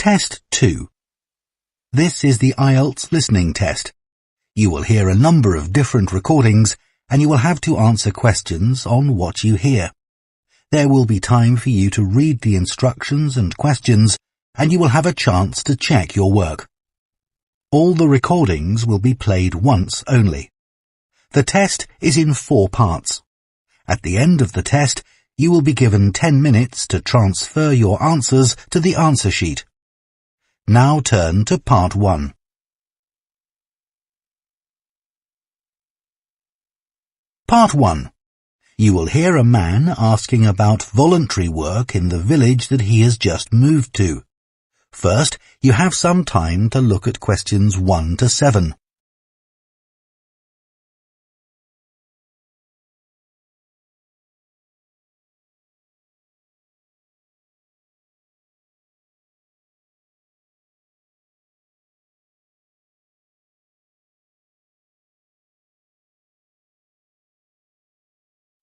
Test 2. This is the IELTS listening test. You will hear a number of different recordings and you will have to answer questions on what you hear. There will be time for you to read the instructions and questions and you will have a chance to check your work. All the recordings will be played once only. The test is in 4 parts. At the end of the test, you will be given 10 minutes to transfer your answers to the answer sheet. Now turn to Part 1. Part 1. You will hear a man asking about voluntary work in the village that he has just moved to. First, you have some time to look at questions 1 to 7.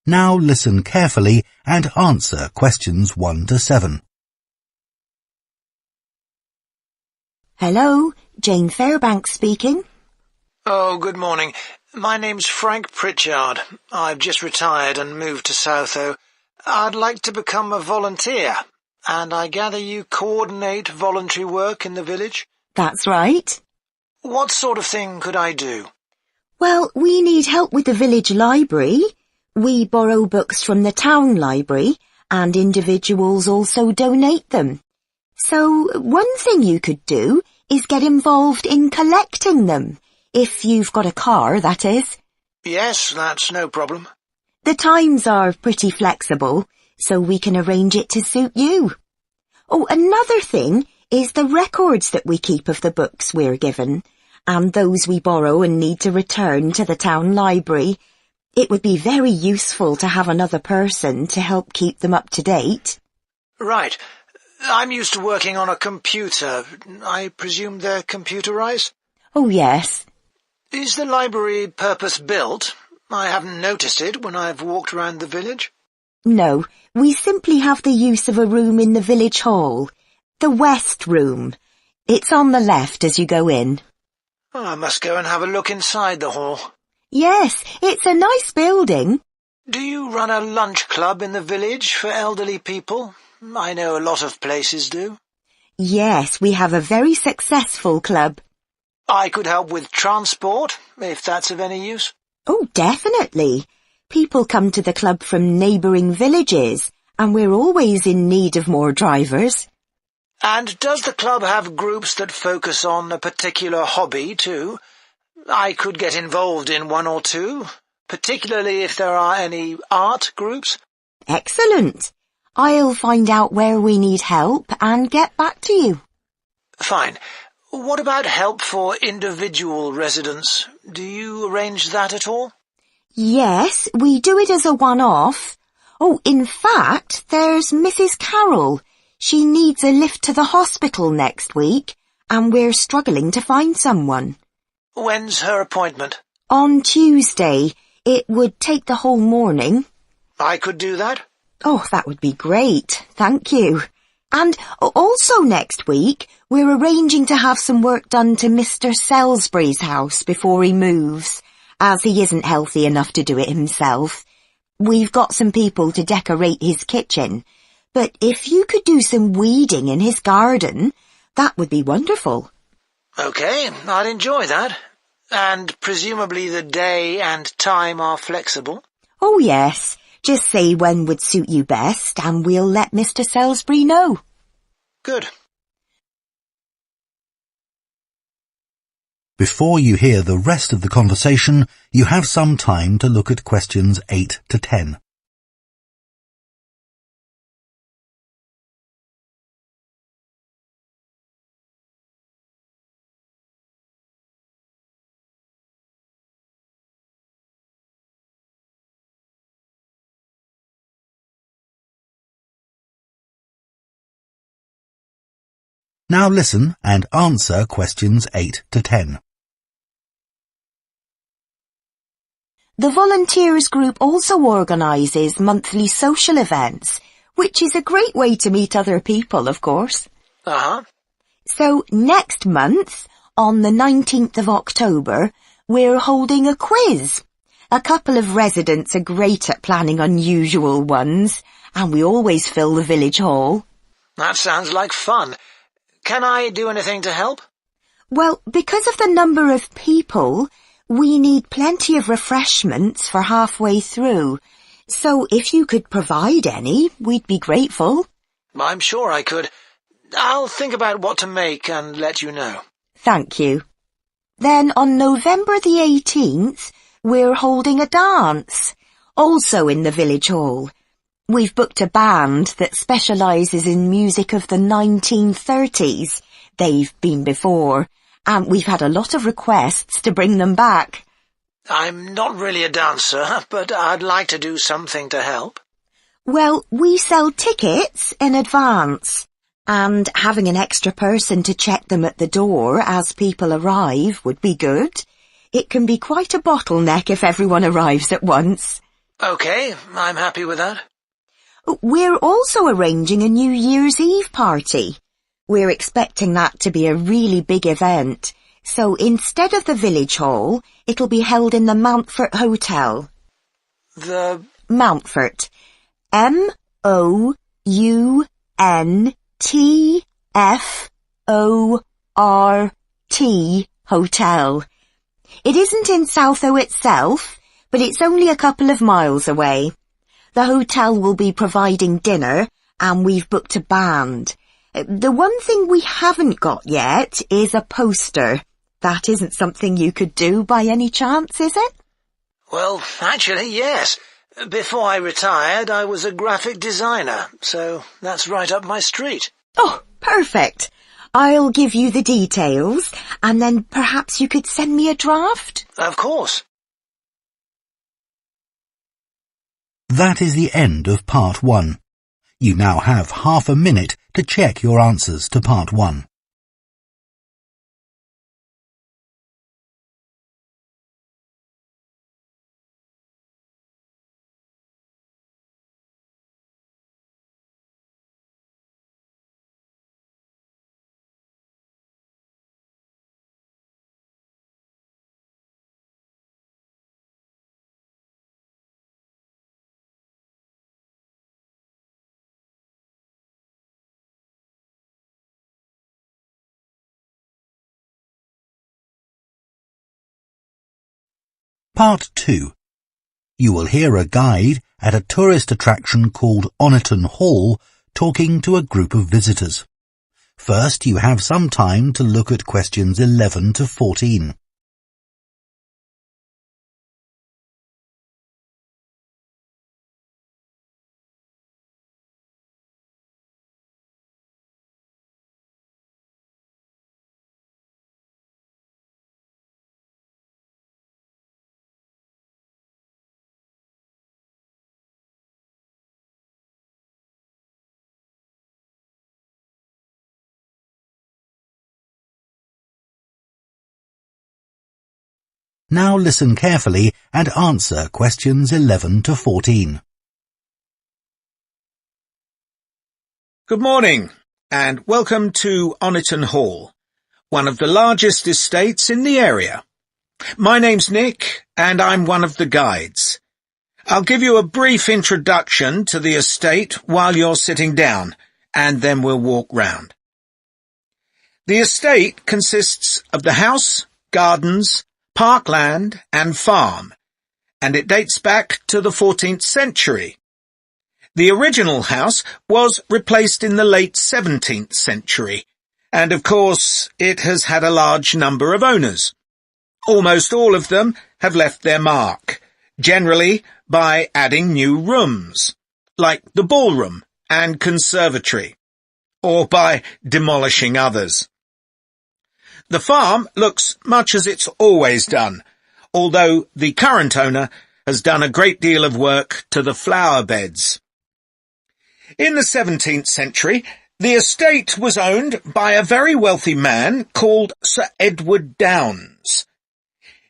Now listen carefully and answer questions 1 to 7. Hello, Jane Fairbanks speaking. Oh, good morning. My name's Frank Pritchard. I've just retired and moved to Southo. I'd like to become a volunteer, and I gather you coordinate voluntary work in the village? That's right. What sort of thing could I do? Well, we need help with the village library. We borrow books from the town library, and individuals also donate them. So one thing you could do is get involved in collecting them, if you've got a car, that is. Yes, that's no problem. The times are pretty flexible, so we can arrange it to suit you. Oh, another thing is the records that we keep of the books we're given, and those we borrow and need to return to the town library. It would be very useful to have another person to help keep them up to date. Right. I'm used to working on a computer. I presume they're computerized? Oh, yes. Is the library purpose-built? I haven't noticed it when I've walked around the village. No, we simply have the use of a room in the village hall. The West Room. It's on the left as you go in. Oh, I must go and have a look inside the hall. Yes, it's a nice building. Do you run a lunch club in the village for elderly people? I know a lot of places do. Yes, we have a very successful club. I could help with transport, if that's of any use. Oh, definitely. People come to the club from neighbouring villages, and we're always in need of more drivers. And does the club have groups that focus on a particular hobby too? I could get involved in 1 or 2, particularly if there are any art groups. Excellent. I'll find out where we need help and get back to you. Fine. What about help for individual residents? Do you arrange that at all? Yes, we do it as a one-off. Oh, in fact, there's Mrs. Carroll. She needs a lift to the hospital next week, and we're struggling to find someone. When's her appointment? On Tuesday. It would take the whole morning. I could do that? Oh, that would be great. Thank you. And also next week, we're arranging to have some work done to Mr. Salisbury's house before he moves, as he isn't healthy enough to do it himself. We've got some people to decorate his kitchen, but if you could do some weeding in his garden, that would be wonderful. OK, I'd enjoy that. And presumably the day and time are flexible? Oh, yes. Just say when would suit you best, and we'll let Mr. Salisbury know. Good. Before you hear the rest of the conversation, you have some time to look at questions 8 to 10. Now listen and answer questions 8 to 10. The volunteers group also organises monthly social events, which is a great way to meet other people, of course. Uh-huh. So next month, on the 19th of October, we're holding a quiz. A couple of residents are great at planning unusual ones, and we always fill the village hall. That sounds like fun. Can I do anything to help? Well, because of the number of people, we need plenty of refreshments for halfway through. So if you could provide any, we'd be grateful. I'm sure I could. I'll think about what to make and let you know. Thank you. Then on November the 18th, we're holding a dance, also in the village hall. We've booked a band that specialises in music of the 1930s. They've been before, and we've had a lot of requests to bring them back. I'm not really a dancer, but I'd like to do something to help. Well, we sell tickets in advance, and having an extra person to check them at the door as people arrive would be good. It can be quite a bottleneck if everyone arrives at once. OK, I'm happy with that. We're also arranging a New Year's Eve party. We're expecting that to be a really big event, so instead of the village hall, it'll be held in the Mountfort Hotel. The... Mountfort. M-O-U-N-T-F-O-R-T Hotel. It isn't in Southo itself, but it's only a couple of miles away. The hotel will be providing dinner, and we've booked a band. The one thing we haven't got yet is a poster. That isn't something you could do by any chance, is it? Well, actually, yes. Before I retired, I was a graphic designer, so that's right up my street. Oh, perfect. I'll give you the details, and then perhaps you could send me a draft? Of course. That is the end of part 1. You now have half a minute to check your answers to part 1. Part 2. You will hear a guide at a tourist attraction called Oniton Hall talking to a group of visitors. First, you have some time to look at questions 11 to 14. Now listen carefully and answer questions 11 to 14. Good morning, and welcome to Oniton Hall, one of the largest estates in the area. My name's Nick, and I'm one of the guides. I'll give you a brief introduction to the estate while you're sitting down, and then we'll walk round. The estate consists of the house, gardens, parkland and farm, and it dates back to the 14th century. The original house was replaced in the late 17th century, and of course it has had a large number of owners. Almost all of them have left their mark, generally by adding new rooms, like the ballroom and conservatory, or by demolishing others. The farm looks much as it's always done, although the current owner has done a great deal of work to the flower beds. In the 17th century, the estate was owned by a very wealthy man called Sir Edward Downes.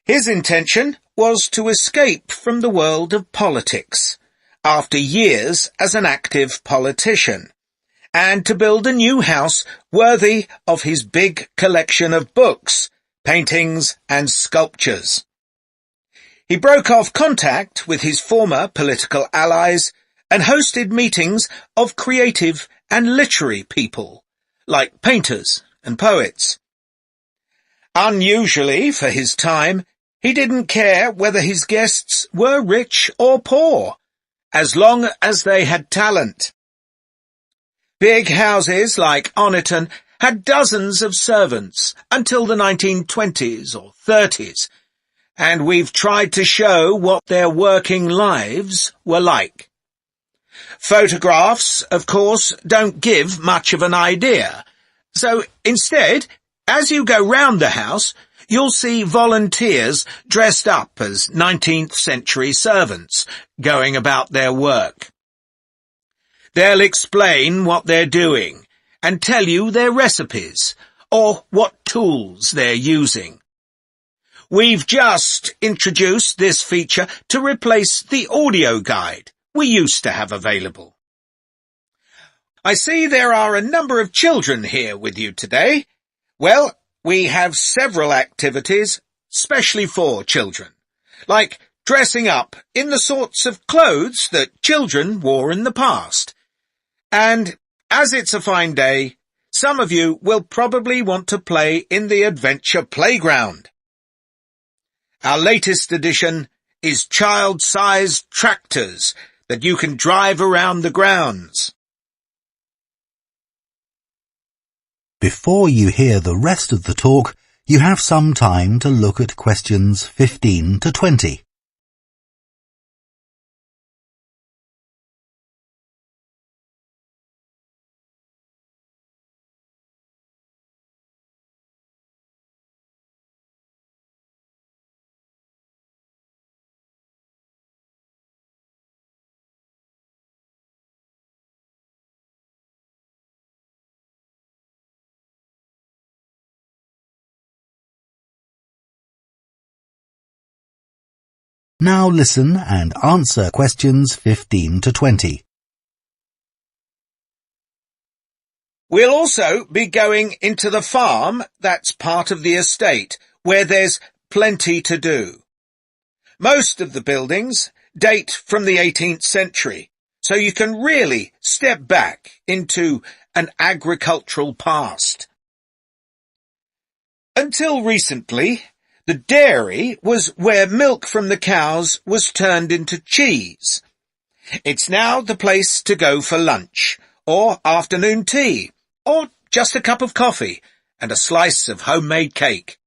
His intention was to escape from the world of politics, after years as an active politician, and to build a new house worthy of his big collection of books, paintings and sculptures. He broke off contact with his former political allies and hosted meetings of creative and literary people, like painters and poets. Unusually for his time, he didn't care whether his guests were rich or poor, as long as they had talent. Big houses like Oniton had dozens of servants until the 1920s or 30s, and we've tried to show what their working lives were like. Photographs, of course, don't give much of an idea, so instead, as you go round the house, you'll see volunteers dressed up as 19th century servants going about their work. They'll explain what they're doing and tell you their recipes or what tools they're using. We've just introduced this feature to replace the audio guide we used to have available. I see there are a number of children here with you today. Well, we have several activities specially for children, like dressing up in the sorts of clothes that children wore in the past. And as it's a fine day, some of you will probably want to play in the adventure playground. Our latest addition is child-sized tractors that you can drive around the grounds. Before you hear the rest of the talk, you have some time to look at questions 15 to 20. Now listen and answer questions 15 to 20. We'll also be going into the farm that's part of the estate, where there's plenty to do. Most of the buildings date from the 18th century, so you can really step back into an agricultural past. Until recently, the dairy was where milk from the cows was turned into cheese. It's now the place to go for lunch, or afternoon tea, or just a cup of coffee and a slice of homemade cake.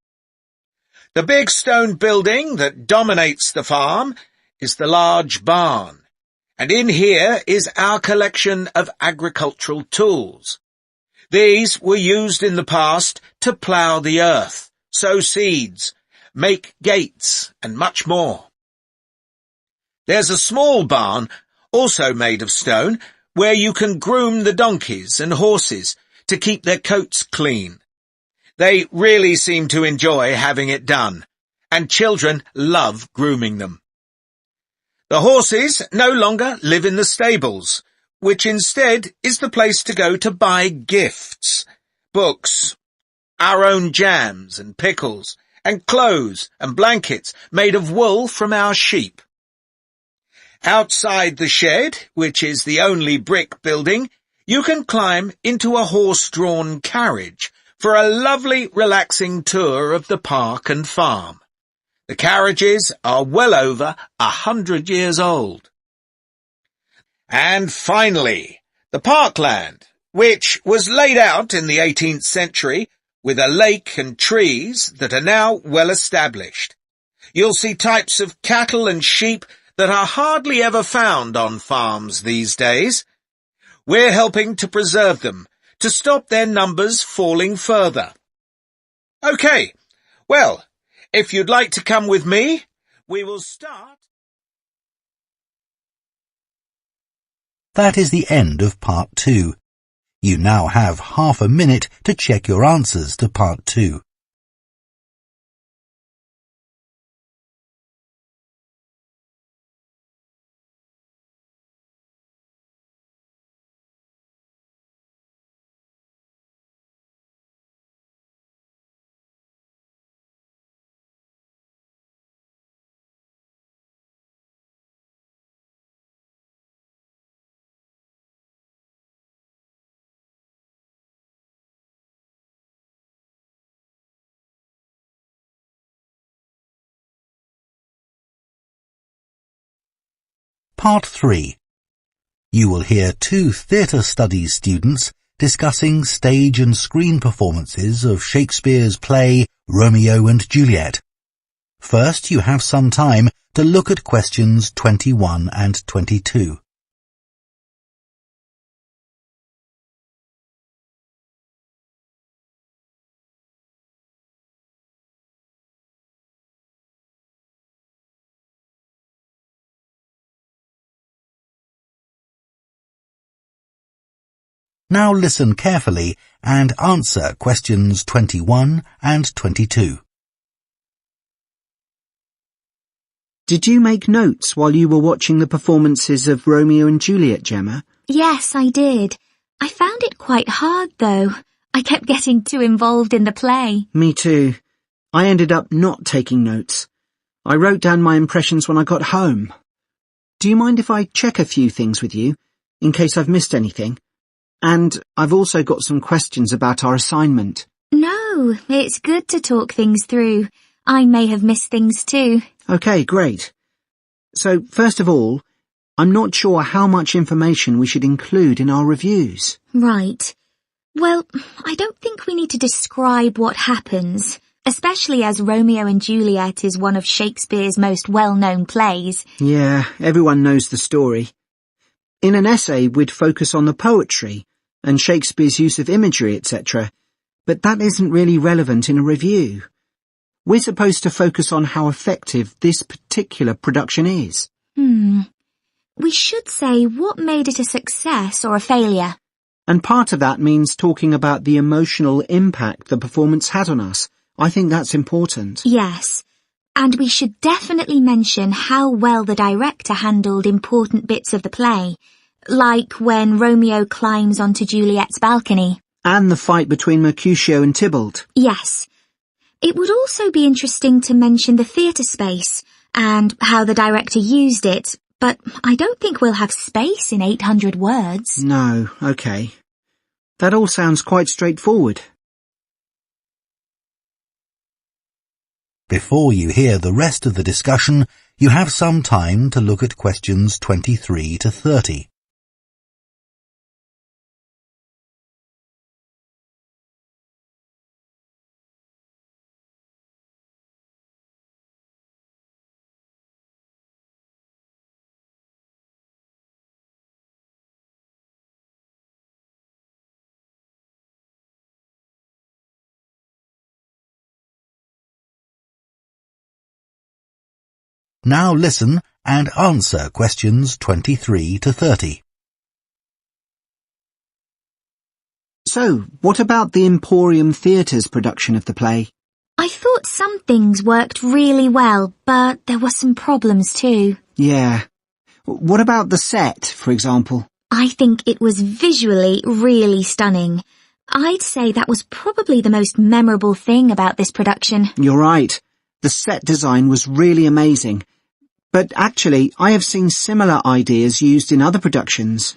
The big stone building that dominates the farm is the large barn, and in here is our collection of agricultural tools. These were used in the past to plough the earth, sow seeds, make gates, and much more. There's a small barn, also made of stone, where you can groom the donkeys and horses to keep their coats clean. They really seem to enjoy having it done, and children love grooming them. The horses no longer live in the stables, which instead is the place to go to buy gifts, books, our own jams and pickles, and clothes and blankets made of wool from our sheep. Outside the shed, which is the only brick building, you can climb into a horse-drawn carriage for a lovely, relaxing tour of the park and farm. The carriages are well over 100 years old. And finally, the parkland, which was laid out in the 18th century, with a lake and trees that are now well established. You'll see types of cattle and sheep that are hardly ever found on farms these days. We're helping to preserve them, to stop their numbers falling further. OK, well, if you'd like to come with me, we will start. That is the end of part 2. You now have half a minute to check your answers to part 2. Part 3. You will hear 2 theatre studies students discussing stage and screen performances of Shakespeare's play Romeo and Juliet. First, you have some time to look at questions 21 and 22. Now listen carefully and answer questions 21 and 22. Did you make notes while you were watching the performances of Romeo and Juliet, Gemma? Yes, I did. I found it quite hard, though. I kept getting too involved in the play. Me too. I ended up not taking notes. I wrote down my impressions when I got home. Do you mind if I check a few things with you, in case I've missed anything? And I've also got some questions about our assignment. No, it's good to talk things through. I may have missed things too. Okay, great. So, first of all, I'm not sure how much information we should include in our reviews. Right. Well, I don't think we need to describe what happens, especially as Romeo and Juliet is one of Shakespeare's most well-known plays. Yeah, everyone knows the story. In an essay, we'd focus on the poetry and Shakespeare's use of imagery, etc., but that isn't really relevant in a review. We're supposed to focus on how effective this particular production is. We should say what made it a success or a failure. And part of that means talking about the emotional impact the performance had on us. I think that's important. Yes. And we should definitely mention how well the director handled important bits of the play, like when Romeo climbs onto Juliet's balcony. And the fight between Mercutio and Tybalt. Yes. It would also be interesting to mention the theatre space and how the director used it, but I don't think we'll have space in 800 words. No, okay. That all sounds quite straightforward. Before you hear the rest of the discussion, you have some time to look at questions 23 to 30. Now listen and answer questions 23 to 30. So, what about the Emporium Theatre's production of the play? I thought some things worked really well, but there were some problems too. Yeah. What about the set, for example? I think it was visually really stunning. I'd say that was probably the most memorable thing about this production. You're right. The set design was really amazing. But actually, I have seen similar ideas used in other productions.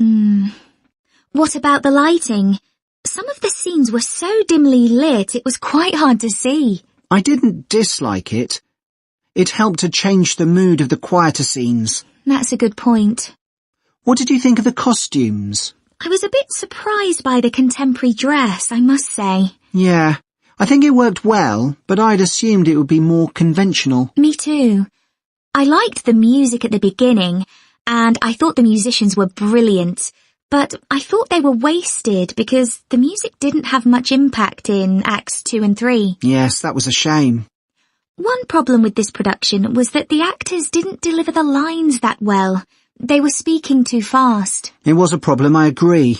What about the lighting? Some of the scenes were so dimly lit, it was quite hard to see. I didn't dislike it. It helped to change the mood of the quieter scenes. That's a good point. What did you think of the costumes? I was a bit surprised by the contemporary dress, I must say. Yeah, I think it worked well, but I'd assumed it would be more conventional. Me too. I liked the music at the beginning, and I thought the musicians were brilliant, but I thought they were wasted because the music didn't have much impact in Acts 2 and 3. Yes, that was a shame. One problem with this production was that the actors didn't deliver the lines that well. They were speaking too fast. It was a problem, I agree,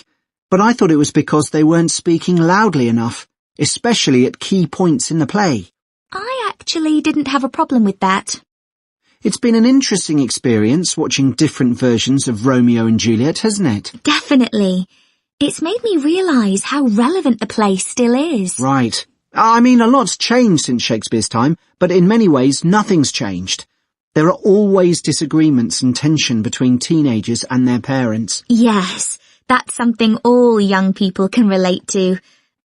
but I thought it was because they weren't speaking loudly enough, especially at key points in the play. I actually didn't have a problem with that. It's been an interesting experience watching different versions of Romeo and Juliet, hasn't it? Definitely. It's made me realise how relevant the play still is. Right. I mean, a lot's changed since Shakespeare's time, but in many ways nothing's changed. There are always disagreements and tension between teenagers and their parents. Yes, that's something all young people can relate to,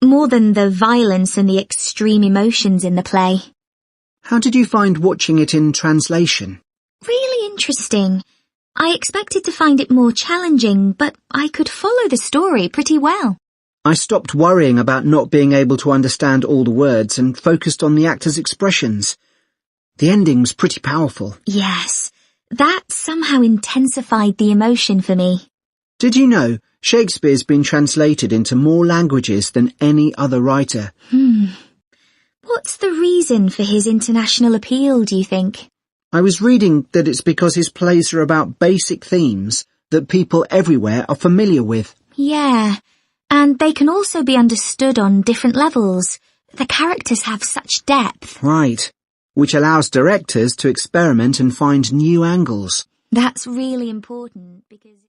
more than the violence and the extreme emotions in the play. How did you find watching it in translation? Really interesting. I expected to find it more challenging, but I could follow the story pretty well. I stopped worrying about not being able to understand all the words and focused on the actors' expressions. The ending's pretty powerful. Yes, that somehow intensified the emotion for me. Did you know Shakespeare's been translated into more languages than any other writer? What's the reason for his international appeal, do you think? I was reading that it's because his plays are about basic themes that people everywhere are familiar with. Yeah, and they can also be understood on different levels. The characters have such depth. Right, which allows directors to experiment and find new angles. That's really important because...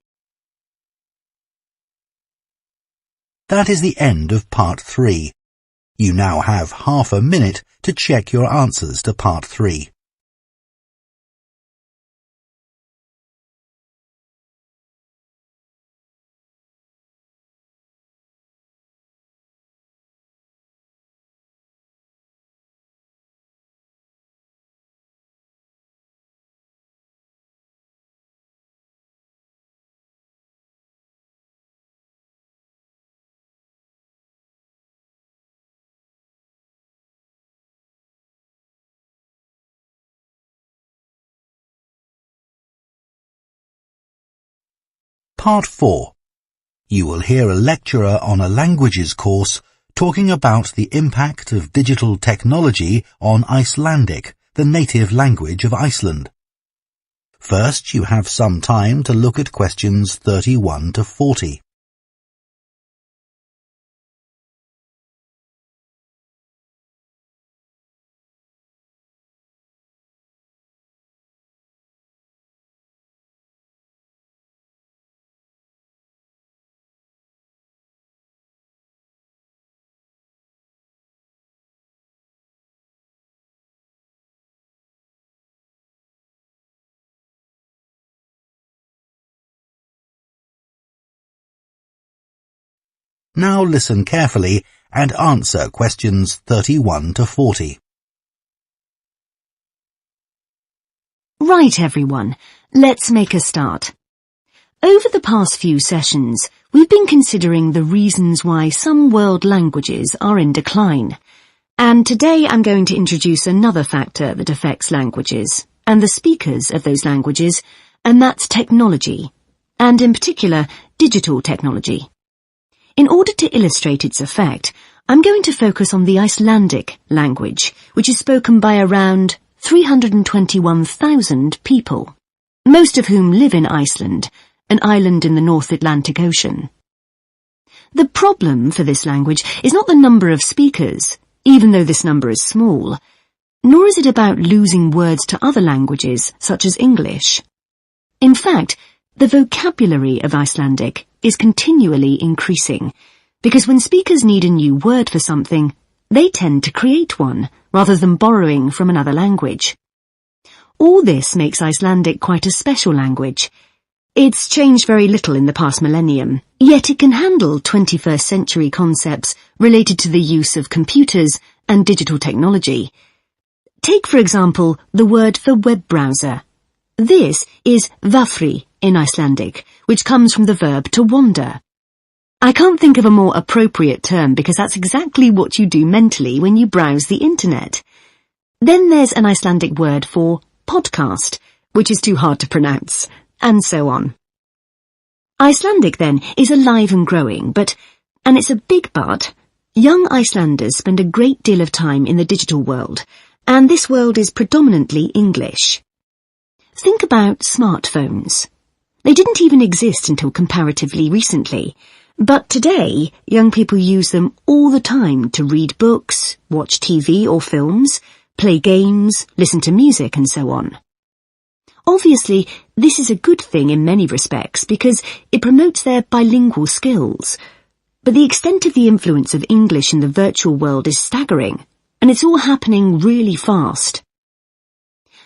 That is the end of part 3. You now have half a minute to check your answers to part 3. Part 4. You will hear a lecturer on a languages course talking about the impact of digital technology on Icelandic, the native language of Iceland. First, you have some time to look at questions 31 to 40. Now listen carefully and answer questions 31 to 40. Right, everyone, let's make a start. Over the past few sessions, we've been considering the reasons why some world languages are in decline. And today I'm going to introduce another factor that affects languages, and the speakers of those languages, and that's technology, and in particular, digital technology. In order to illustrate its effect, I'm going to focus on the Icelandic language, which is spoken by around 321,000 people, most of whom live in Iceland, an island in the North Atlantic Ocean. The problem for this language is not the number of speakers, even though this number is small, nor is it about losing words to other languages, such as English. In fact, the vocabulary of Icelandic is continually increasing, because when speakers need a new word for something, they tend to create one, rather than borrowing from another language. All this makes Icelandic quite a special language. It's changed very little in the past millennium, yet it can handle 21st century concepts related to the use of computers and digital technology. Take, for example, the word for web browser. This is vafri in Icelandic, which comes from the verb to wander. I can't think of a more appropriate term because that's exactly what you do mentally when you browse the internet. Then there's an Icelandic word for podcast, which is too hard to pronounce, and so on. Icelandic, then, is alive and growing, and it's a big but, young Icelanders spend a great deal of time in the digital world, and this world is predominantly English. Think about smartphones. They didn't even exist until comparatively recently, but today young people use them all the time to read books, watch TV or films, play games, listen to music and so on. Obviously, this is a good thing in many respects because it promotes their bilingual skills. But the extent of the influence of English in the virtual world is staggering, and it's all happening really fast.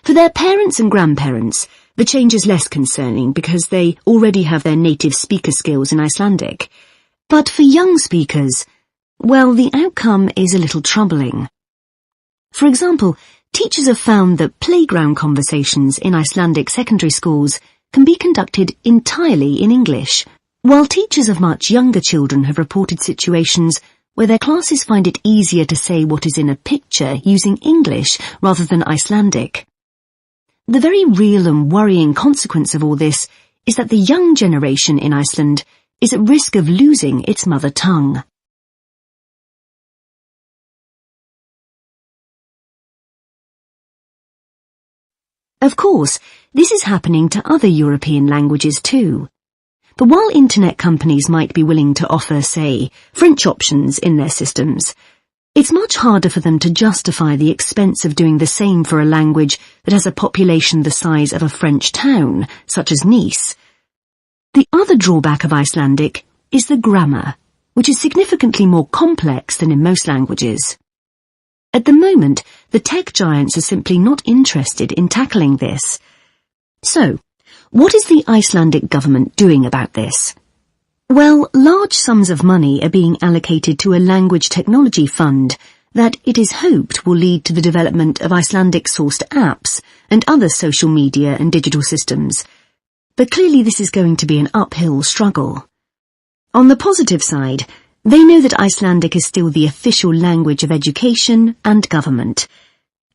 For their parents and grandparents, the change is less concerning because they already have their native speaker skills in Icelandic. But for young speakers, well, the outcome is a little troubling. For example, teachers have found that playground conversations in Icelandic secondary schools can be conducted entirely in English, while teachers of much younger children have reported situations where their classes find it easier to say what is in a picture using English rather than Icelandic. The very real and worrying consequence of all this is that the young generation in Iceland is at risk of losing its mother tongue. Of course, this is happening to other European languages too. But while internet companies might be willing to offer, say, French options in their systems, it's much harder for them to justify the expense of doing the same for a language that has a population the size of a French town, such as Nice. The other drawback of Icelandic is the grammar, which is significantly more complex than in most languages. At the moment, the tech giants are simply not interested in tackling this. So, what is the Icelandic government doing about this? Well, large sums of money are being allocated to a language technology fund that it is hoped will lead to the development of Icelandic-sourced apps and other social media and digital systems. But clearly this is going to be an uphill struggle. On the positive side, they know that Icelandic is still the official language of education and government.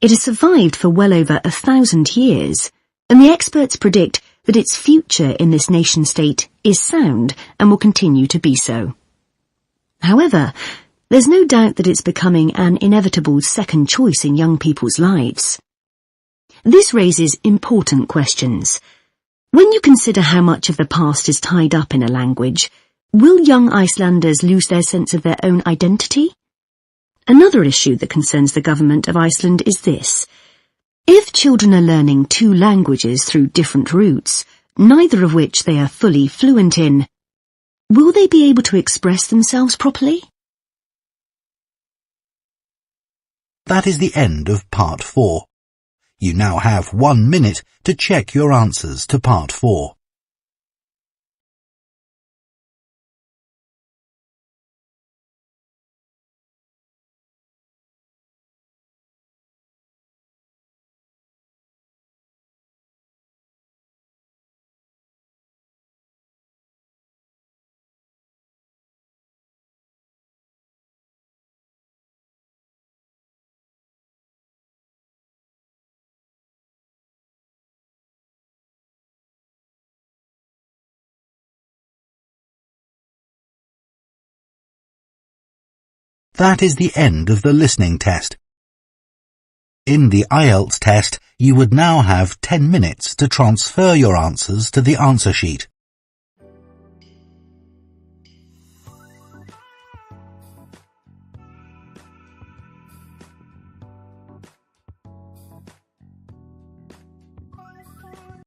It has survived for well over 1,000 years, and the experts predict that its future in this nation-state is sound and will continue to be so. However, there's no doubt that it's becoming an inevitable second choice in young people's lives. This raises important questions. When you consider how much of the past is tied up in a language, will young Icelanders lose their sense of their own identity? Another issue that concerns the government of Iceland is this. If children are learning 2 languages through different routes, neither of which they are fully fluent in, will they be able to express themselves properly? That is the end of Part 4. You now have 1 minute to check your answers to Part 4. That is the end of the listening test. In the IELTS test, you would now have 10 minutes to transfer your answers to the answer sheet.